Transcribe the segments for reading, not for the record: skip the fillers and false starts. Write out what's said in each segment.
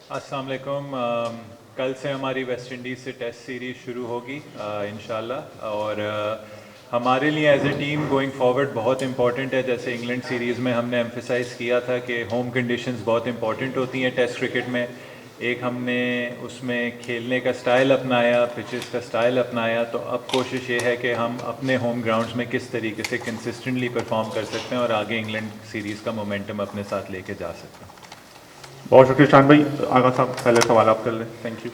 अस्सलाम वालेकुम। कल से हमारी वेस्ट इंडीज़ से टेस्ट सीरीज़ शुरू होगी इंशाल्लाह। और हमारे लिए as a team going forward बहुत इंपॉर्टेंट है। जैसे इंग्लैंड सीरीज़ में हमने एम्फेसाइज़ किया था कि होम कंडीशंस बहुत इंपॉर्टेंट होती हैं टेस्ट क्रिकेट में। एक हमने उसमें खेलने का स्टाइल अपनाया, पिचेस का स्टाइल अपनाया। तो अब कोशिश ये है कि हम अपने होम ग्राउंड्स में किस तरीके से कंसिस्टेंटली परफॉर्म कर सकते हैं और आगे इंग्लैंड सीरीज़ का मोमेंटम अपने साथ लेके जा सकते हैं। बहुत शुक्रिया शान भाई। आगा साहब पहले सवाल आप कर लें। Thank you.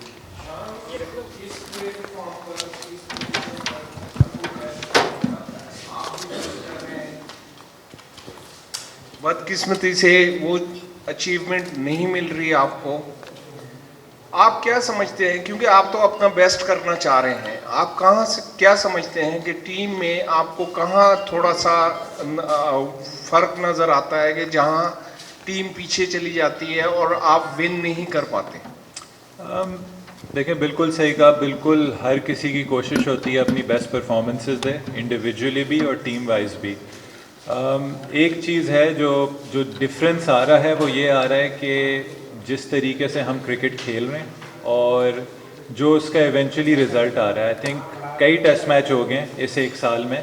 बदकिस्मती से वो अचीवमेंट नहीं मिल रही आपको, आप क्या समझते हैं? क्योंकि आप तो अपना बेस्ट करना चाह रहे हैं, आप कहाँ से क्या समझते हैं कि टीम में आपको कहाँ थोड़ा सा फर्क नज़र आता है कि जहाँ टीम पीछे चली जाती है और आप विन नहीं कर पाते? देखें, बिल्कुल सही कहा। बिल्कुल हर किसी की कोशिश होती है अपनी बेस्ट परफॉर्मेंसेस दे, इंडिविजुअली भी और टीम वाइज भी। एक चीज़ है जो जो डिफरेंस आ रहा है वो ये आ रहा है कि जिस तरीके से हम क्रिकेट खेल रहे हैं और जो उसका इवेंचुअली रिज़ल्ट आ रहा है। आई थिंक कई टेस्ट मैच हो गए इस एक साल में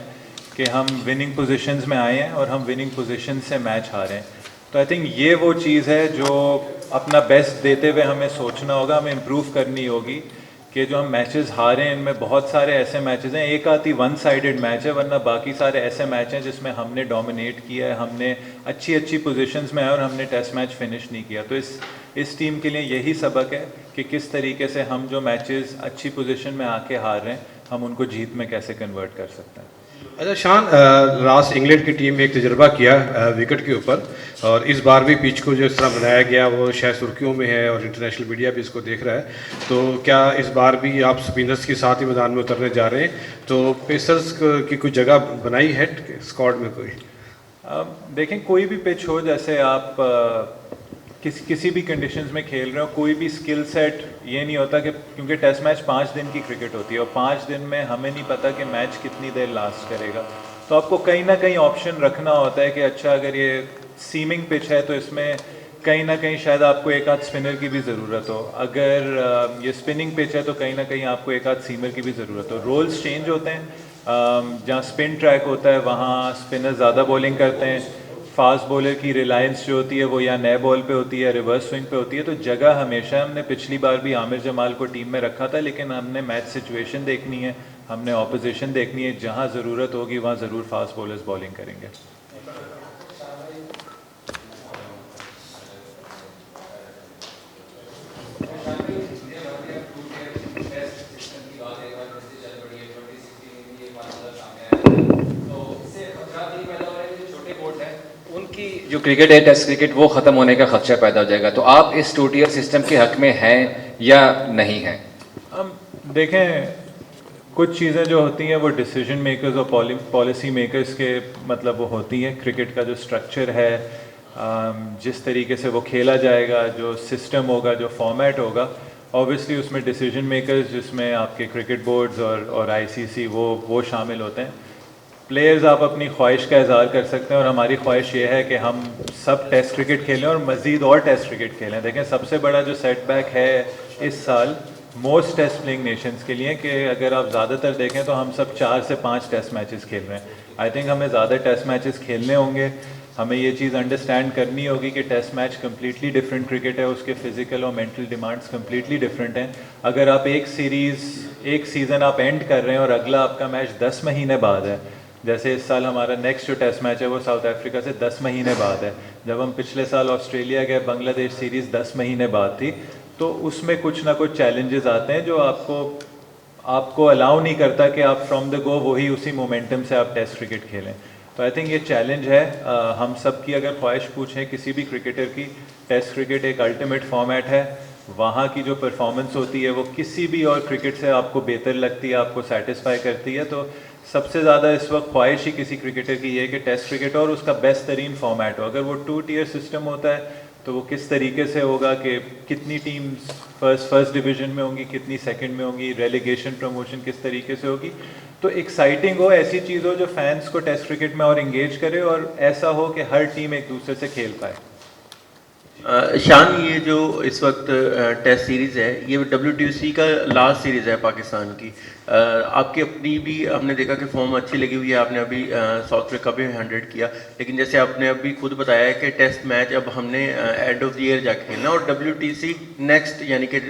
कि हम विनिंग पोजीशंस में आए हैं और हम विनिंग पोजीशन से मैच हारे हैं। तो आई थिंक ये वो चीज़ है जो अपना बेस्ट देते हुए हमें सोचना होगा, हमें इम्प्रूव करनी होगी कि जो हम मैचेस हारे हैं इनमें बहुत सारे ऐसे मैचेस हैं, एक आधी वन साइडेड मैच है, वरना बाकी सारे ऐसे मैच हैं जिसमें हमने डोमिनेट किया है, हमने अच्छी अच्छी पोजीशंस में है और हमने टेस्ट मैच फिनिश नहीं किया। तो इस टीम के लिए यही सबक है कि किस तरीके से हम जो मैचेस अच्छी पोजीशन में आके हार रहे हैं हम उनको जीत में कैसे कन्वर्ट कर सकते हैं। अच्छा शान, लास्ट इंग्लैंड की टीम में एक तजुर्बा किया विकेट के ऊपर, और इस बार भी पिच को जिस तरह बनाया गया वो शायद सुर्खियों में है और इंटरनेशनल मीडिया भी इसको देख रहा है। तो क्या इस बार भी आप स्पिनर्स के साथ ही मैदान में उतरने जा रहे हैं? तो पेसर्स की कोई जगह बनाई है स्क्वाड में कोई? देखें, कोई भी पिच हो, जैसे आप किसी भी कंडीशंस में खेल रहे हो, कोई भी स्किल सेट ये नहीं होता कि क्योंकि टेस्ट मैच 5 दिन की क्रिकेट होती है और 5 दिन में हमें नहीं पता कि मैच कितनी देर लास्ट करेगा। तो आपको कहीं ना कहीं ऑप्शन रखना होता है कि अच्छा अगर ये सीमिंग पिच है तो इसमें कहीं ना कहीं शायद आपको एक आध स्पिनर की भी ज़रूरत हो। अगर ये स्पिनिंग पिच है तो कहीं ना कहीं आपको एक आध सीमर की भी ज़रूरत हो। रोल्स चेंज होते हैं। जहाँ स्पिन ट्रैक होता है वहाँ स्पिनर ज़्यादा बॉलिंग करते हैं। फास्ट बॉलर की रिलायंस जो होती है वो या नए बॉल पे होती है, रिवर्स स्विंग पे होती है। तो जगह हमेशा, हमने पिछली बार भी आमिर जमाल को टीम में रखा था, लेकिन हमने मैच सिचुएशन देखनी है, हमने ऑपोजिशन देखनी है, जहाँ ज़रूरत होगी वहाँ ज़रूर फास्ट बॉलर्स बॉलिंग करेंगे। उनकी जो क्रिकेट है, टेस्ट क्रिकेट, वो ख़त्म होने का खदशा पैदा हो जाएगा। तो आप इस 2 टियर सिस्टम के हक में हैं या नहीं हैं? हम देखें, कुछ चीज़ें जो होती हैं वो डिसीजन मेकर्स और पॉलिसी मेकर्स के मतलब वो होती हैं। क्रिकेट का जो स्ट्रक्चर है, जिस तरीके से वो खेला जाएगा, जो सिस्टम होगा, जो फॉर्मेट होगा, ऑब्वियसली उसमें डिसीजन मेकर्स, जिसमें आपके क्रिकेट बोर्ड्स और आईसीसी वो शामिल होते हैं। प्लेयर्स आप अपनी ख्वाहिश का इज़हार कर सकते हैं और हमारी ख्वाहिश ये है कि हम सब टेस्ट क्रिकेट खेलें और मज़ीद और टेस्ट क्रिकेट खेलें। देखें, सबसे बड़ा जो सेटबैक है इस साल मोस्ट टेस्ट प्लेइंग नेशंस के लिए कि अगर आप ज़्यादातर देखें तो हम सब 4 से 5 टेस्ट मैचेस खेल रहे हैं। आई थिंक हमें ज़्यादा टेस्ट मैचेस खेलने होंगे। हमें ये चीज़ अंडरस्टैंड करनी होगी कि test match completely different cricket है, उसके फिजिकल और मेंटल डिमांड्स कम्प्लीटली डिफरेंट हैं। अगर आप एक सीज़न आप एंड कर रहे हैं और अगला आपका मैच 10 महीने बाद है, जैसे इस साल हमारा नेक्स्ट जो टेस्ट मैच है वो साउथ अफ्रीका से 10 महीने बाद है। जब हम पिछले साल ऑस्ट्रेलिया गए, बांग्लादेश सीरीज़ 10 महीने बाद थी। तो उसमें कुछ ना कुछ चैलेंजेस आते हैं जो आपको अलाउ नहीं करता कि आप फ्रॉम द गो वही उसी मोमेंटम से आप टेस्ट क्रिकेट खेलें। तो आई थिंक ये चैलेंज है। हम सब की अगर ख्वाहिश पूछें किसी भी क्रिकेटर की, टेस्ट क्रिकेट एक अल्टीमेट फॉर्मेट है। वहाँ की जो परफॉर्मेंस होती है वो किसी भी और क्रिकेट से आपको बेहतर लगती है, आपको सेटिस्फाई करती है। तो सबसे ज़्यादा इस वक्त ख्वाहिश ही किसी क्रिकेटर की ये है कि टेस्ट क्रिकेट और उसका बेस्ट तरीन फॉर्मेट हो। अगर वो 2 टियर सिस्टम होता है तो वो किस तरीके से होगा कि कितनी टीम्स फर्स्ट डिवीज़न में होंगी, कितनी सेकंड में होंगी, रेलीगेशन प्रमोशन किस तरीके से होगी। तो एक्साइटिंग हो, ऐसी चीज़ हो जो फैंस को टेस्ट क्रिकेट में और इंगेज करे और ऐसा हो कि हर टीम एक दूसरे से खेल पाए। शान, ये जो इस वक्त टेस्ट सीरीज़ है, ये WTC का लास्ट सीरीज़ है पाकिस्तान की। आपकी अपनी भी हमने देखा कि फॉर्म अच्छी लगी हुई है, आपने अभी साउथ अफ्रीका में 100 किया, लेकिन जैसे आपने अभी खुद बताया है कि टेस्ट मैच अब हमने एंड ऑफ द ईयर जाके खेलना और WTC नेक्स्ट यानी कि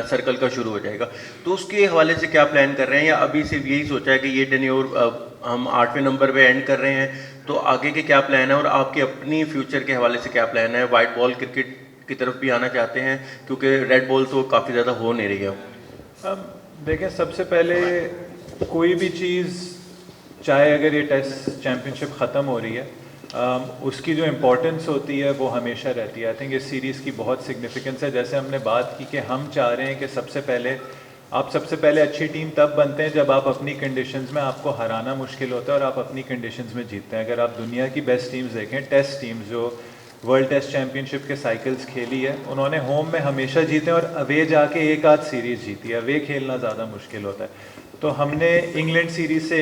सर्कल का शुरू हो जाएगा, तो उसके हवाले से क्या प्लान कर रहे हैं, या अभी सिर्फ यही सोचा है कि ये टेन्योर हम 8वें नंबर पे एंड कर रहे हैं, तो आगे के क्या प्लान है और आपके अपनी फ्यूचर के हवाले से क्या प्लान है? वाइट बॉल क्रिकेट की तरफ भी आना चाहते हैं, क्योंकि रेड बॉल तो काफ़ी ज़्यादा हो नहीं रही है। अब देखें, सबसे पहले कोई भी चीज़, चाहे अगर ये टेस्ट चैम्पियनशिप ख़त्म हो रही है, उसकी जो इम्पोर्टेंस होती है वो हमेशा रहती है। आई थिंक इस सीरीज़ की बहुत सिग्निफिकेंस है। जैसे हमने बात की कि हम चाह रहे हैं कि सबसे पहले अच्छी टीम तब बनते हैं जब आप अपनी कंडीशंस में, आपको हराना मुश्किल होता है और आप अपनी कंडीशंस में जीतते हैं। अगर आप दुनिया की बेस्ट टीम्स देखें, टेस्ट टीम्स जो वर्ल्ड टेस्ट चैम्पियनशिप के साइकिल्स खेली है, उन्होंने होम में हमेशा जीते और अवे जाके एक आध सीरीज़ जीती है। अवे खेलना ज़्यादा मुश्किल होता है। तो हमने इंग्लैंड सीरीज़ से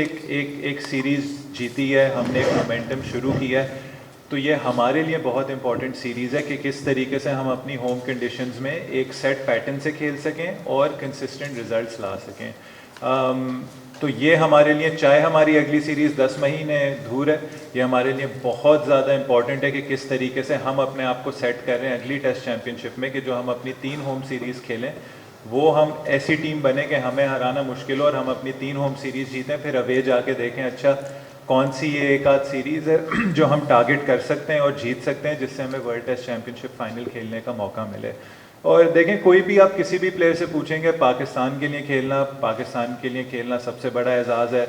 एक सीरीज़ जीती है, हमने एक मोमेंटम शुरू किया है। तो ये हमारे लिए बहुत इंपॉर्टेंट सीरीज़ है कि किस तरीके से हम अपनी होम कंडीशंस में एक सेट पैटर्न से खेल सकें और कंसिस्टेंट रिजल्ट्स ला सकें। तो ये हमारे लिए, चाहे हमारी अगली सीरीज़ 10 महीने दूर है, ये हमारे लिए बहुत ज़्यादा इंपॉर्टेंट है कि किस तरीके से हम अपने आप को सेट कर रहे हैं अगली टेस्ट चैम्पियनशिप में, कि जो हम अपनी 3 होम सीरीज़ खेलें वो हम ऐसी टीम बने कि हमें हराना मुश्किल हो और हम अपनी 3 होम सीरीज़ जीतें, फिर अवे जाके देखें अच्छा कौन सी ये एक आध सीरीज़ है जो हम टारगेट कर सकते हैं और जीत सकते हैं, जिससे हमें वर्ल्ड टेस्ट चैम्पियनशिप फाइनल खेलने का मौका मिले। और देखें, कोई भी आप किसी भी प्लेयर से पूछेंगे, पाकिस्तान के लिए खेलना सबसे बड़ा एजाज़ है।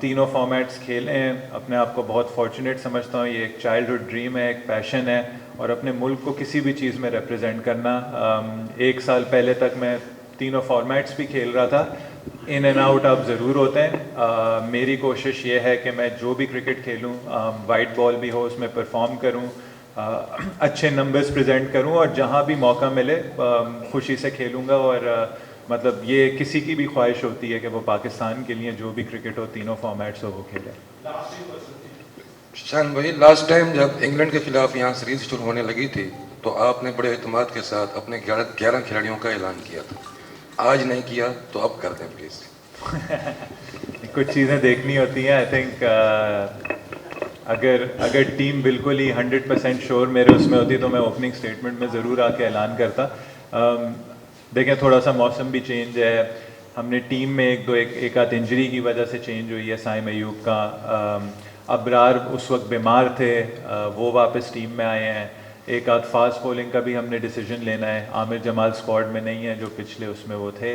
तीनों फॉर्मेट्स खेले हैं, अपने आप को बहुत फॉर्चुनेट समझता हूँ। ये एक चाइल्डहुड ड्रीम है, एक पैशन है, और अपने मुल्क को किसी भी चीज़ में रिप्रेजेंट करना। 1 साल पहले तक मैं तीनों फॉर्मेट्स भी खेल रहा था। इन एंड आउट आप ज़रूर होते हैं। मेरी कोशिश ये है कि मैं जो भी क्रिकेट खेलूँ, वाइट बॉल भी हो, उसमें परफॉर्म करूँ, अच्छे नंबर्स प्रेजेंट करूं, और जहां भी मौका मिले खुशी से खेलूंगा। और मतलब ये किसी की भी ख्वाहिश होती है कि वो पाकिस्तान के लिए जो भी क्रिकेट हो, तीनों फॉर्मेट्स हो, वो खेले। शान भाई, लास्ट टाइम जब इंग्लैंड के खिलाफ यहाँ सीरीज शुरू होने लगी थी तो आपने बड़े एतमाद के साथ अपने 11 खिलाड़ियों का ऐलान किया था। आज नहीं किया तो अब कर दें प्लीज़। कुछ चीज़ें देखनी होती हैं। आई थिंक अगर टीम बिल्कुल ही 100% श्योर मेरे उसमें होती तो मैं ओपनिंग स्टेटमेंट में ज़रूर आके ऐलान करता। देखें, थोड़ा सा मौसम भी चेंज है, हमने टीम में एक आध इंजरी की वजह से चेंज हुई है। साइम अयूब का, अबरार उस वक्त बीमार थे, वो वापस टीम में आए हैं। एक आध फास्ट बॉलिंग का भी हमने डिसीजन लेना है। आमिर जमाल स्क्वाड में नहीं है जो पिछले उसमें वो थे।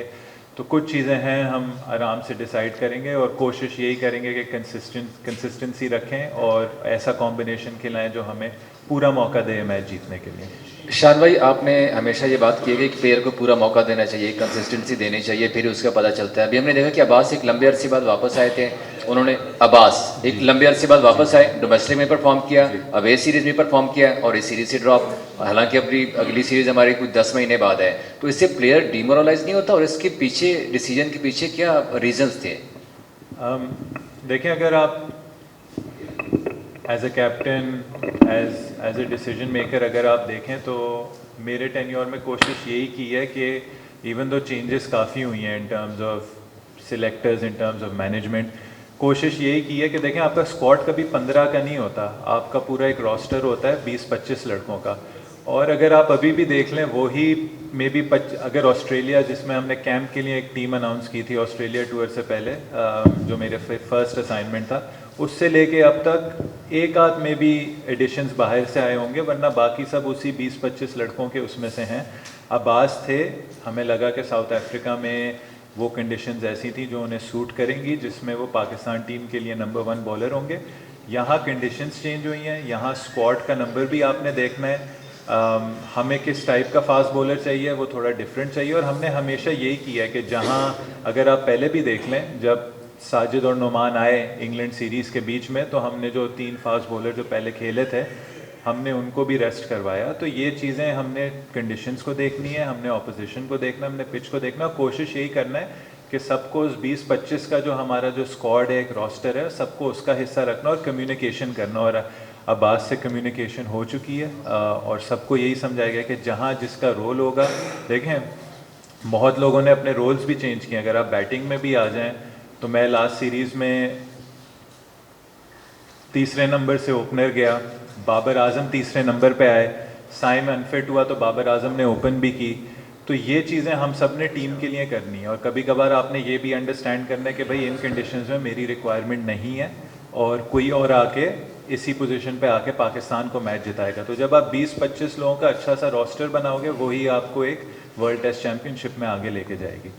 तो कुछ चीज़ें हैं, हम आराम से डिसाइड करेंगे और कोशिश यही करेंगे कि कंसिस्टेंसी रखें और ऐसा कॉम्बिनेशन खिलाएं जो हमें पूरा मौका दे मैच जीतने के लिए। शान भाई, आपने हमेशा ये बात की है कि प्लेयर को पूरा मौका देना चाहिए, कंसिस्टेंसी देनी चाहिए, फिर उसका पता चलता है। अभी हमने देखा कि अब्बास एक लंबे अरसे बाद वापस आए थे, उन्होंने एक लंबे अरसे बाद वापस आए, डोमेस्टिक में परफॉर्म किया, अवे सीरीज़ में परफॉर्म किया और इस सीरीज़ से ड्रॉप। हालांकि अपनी अगली सीरीज़ हमारी कुछ 10 महीने बाद है, तो इससे प्लेयर डिमोरलाइज नहीं होता? और इसके पीछे, डिसीजन के पीछे क्या रीजंस थे? देखिए, अगर आप as a captain, as a decision maker अगर आप देखें तो मेरे टेन्योर में कोशिश यही की है कि इवन दो चेंजेस काफ़ी हुई हैं in terms of selectors, in terms of management, कोशिश यही की है कि देखें, आपका स्क्वाड कभी 15 का नहीं होता, आपका पूरा एक रोस्टर होता है 20-25 लड़कों का। और अगर आप अभी भी देख लें, वही मे बी अगर ऑस्ट्रेलिया, जिसमें हमने कैंप के लिए एक टीम अनाउंस की थी ऑस्ट्रेलिया टूर से पहले, जो मेरे फर्स्ट असाइनमेंट था, उससे लेके अब तक एक आध में भी एडिशंस बाहर से आए होंगे, वरना बाकी सब उसी 20-25 लड़कों के उसमें से हैं। अब्बास थे, हमें लगा कि साउथ अफ्रीका में वो कंडीशंस ऐसी थी जो उन्हें सूट करेंगी, जिसमें वो पाकिस्तान टीम के लिए नंबर 1 बॉलर होंगे। यहाँ कंडीशंस चेंज हुई हैं, यहाँ स्क्वाड का नंबर भी आपने देखना है। हमें किस टाइप का फास्ट बॉलर चाहिए, वो थोड़ा डिफरेंट चाहिए। और हमने हमेशा यही किया है कि जहाँ, अगर आप पहले भी देख लें, जब साजिद और नुमान आए इंग्लैंड सीरीज़ के बीच में, तो हमने जो 3 फास्ट बॉलर जो पहले खेले थे, हमने उनको भी रेस्ट करवाया। तो ये चीज़ें हमने कंडीशंस को देखनी है, हमने ऑपोजिशन को देखना, हमने पिच को देखना। कोशिश यही करना है कि सबको उस 20-25 का जो हमारा जो स्क्वाड है, एक रोस्टर है, सबको उसका हिस्सा रखना और कम्युनिकेशन करना। और अब्बास से कम्युनिकेशन हो चुकी है और सबको यही समझाया गया कि जहाँ जिसका रोल होगा, देखें बहुत लोगों ने अपने रोल्स भी चेंज किए। अगर आप बैटिंग में भी आ जाएं तो मैं लास्ट सीरीज़ में तीसरे नंबर से ओपनर गया, बाबर आजम तीसरे नंबर पे आए, साइम अनफिट हुआ तो बाबर आजम ने ओपन भी की। तो ये चीज़ें हम सब ने टीम के लिए करनी है और कभी कभार आपने ये भी अंडरस्टैंड करना है कि भाई इन कंडीशंस में मेरी रिक्वायरमेंट नहीं है और कोई और आके इसी पोजीशन पे आके पाकिस्तान को मैच जिताएगा। तो जब आप 20-25 लोगों का अच्छा सा रोस्टर बनाओगे, वही आपको एक वर्ल्ड टेस्ट चैम्पियनशिप में आगे लेके जाएगी।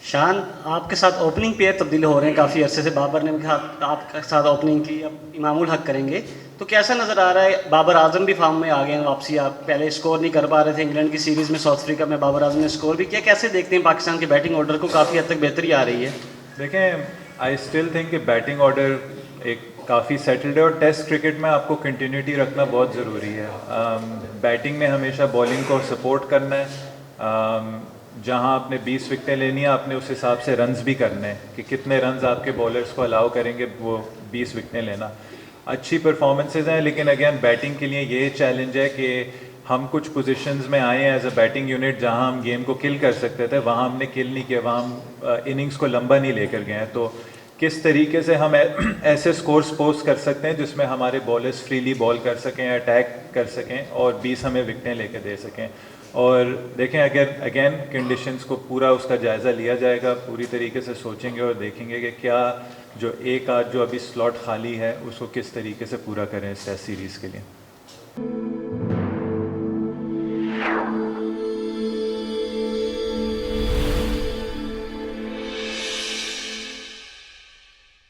शान, आपके साथ ओपनिंग पेयर तब्दील हो रहे हैं काफ़ी अरसे से। बाबर ने भी आपके साथ ओपनिंग की, अब इमामुल हक करेंगे, तो कैसा नज़र आ रहा है? बाबर आजम भी फॉर्म में आ गए हैं वापसी। आप पहले स्कोर नहीं कर पा रहे थे इंग्लैंड की सीरीज़ में, साउथ अफ्रीका में बाबर आजम ने स्कोर भी किया। कैसे देखते हैं पाकिस्तान के बैटिंग ऑर्डर को? काफ़ी हद तक बेहतरी आ रही है। देखें, आई स्टिल थिंक कि बैटिंग ऑर्डर एक काफ़ी सेटल्ड है और टेस्ट क्रिकेट में आपको कंटिन्यूटी रखना बहुत ज़रूरी है। बैटिंग में हमेशा बॉलिंग को सपोर्ट करना है। जहां आपने 20 विकेटें लेनी है, आपने उस हिसाब से रन्स भी करने हैं कि कितने रन्स आपके बॉलर्स को अलाउ करेंगे वो 20 विकेटें लेना। अच्छी परफॉर्मेंसेज हैं, लेकिन अगेन बैटिंग के लिए ये चैलेंज है कि हम कुछ पोजीशंस में आए हैं एज अ बैटिंग यूनिट जहां हम गेम को किल कर सकते थे, वहां हमने किल नहीं किया, वहां हम इनिंग्स को लंबा नहीं लेकर गए हैं। तो किस तरीके से हम ऐसे स्कोर्स पोस्ट कर सकते हैं जिसमें हमारे बॉलर्स फ्रीली बॉल कर सकें, अटैक कर सकें और 20 हमें विकेटें लेकर दे सकें। और देखें, अगर अगेन कंडीशंस को पूरा उसका जायज़ा लिया जाएगा, पूरी तरीके से सोचेंगे और देखेंगे कि क्या जो एक आध जो अभी स्लॉट खाली है उसको किस तरीके से पूरा करें इस टेस्ट सीरीज़ के लिए।